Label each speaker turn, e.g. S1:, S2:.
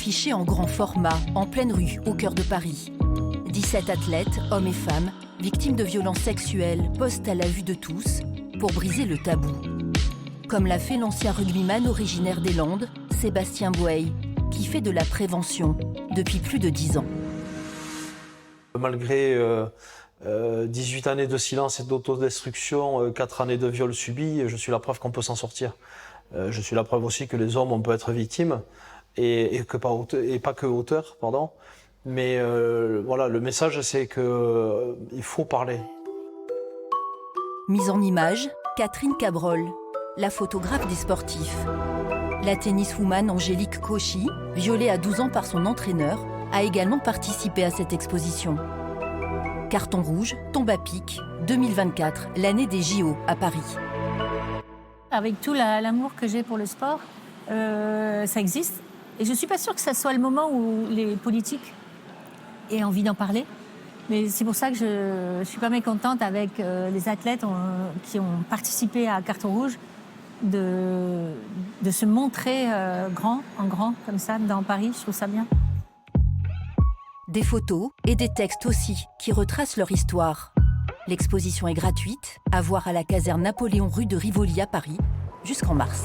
S1: affichée en grand format, en pleine rue, au cœur de Paris. 17 athlètes, hommes et femmes, victimes de violences sexuelles, posent à la vue de tous pour briser le tabou. Comme l'a fait l'ancien rugbyman originaire des Landes, Sébastien Bouey, qui fait de la prévention depuis plus de 10 ans.
S2: Malgré 18 années de silence et d'autodestruction, 4 années de viol subis, je suis la preuve qu'on peut s'en sortir. Je suis la preuve aussi que les hommes, on peut être victimes et pas que auteurs, pardon. Mais voilà, le message, c'est qu'il faut parler.
S1: Mise en image, Catherine Cabrol, la photographe des sportifs. La tenniswoman Angélique Cauchy, violée à 12 ans par son entraîneur, a également participé à cette exposition. Carton rouge, tombe à pic, 2024, l'année des JO à Paris.
S3: Avec tout l'amour que j'ai pour le sport, ça existe. Et je ne suis pas sûre que ce soit le moment où les politiques aient envie d'en parler. Mais c'est pour ça que je ne suis pas mécontente avec les athlètes qui ont participé à Carton rouge de se montrer en grand, comme ça, dans Paris. Je trouve ça bien.
S1: Des photos et des textes aussi qui retracent leur histoire. L'exposition est gratuite, à voir à la caserne Napoléon rue de Rivoli à Paris, jusqu'en mars.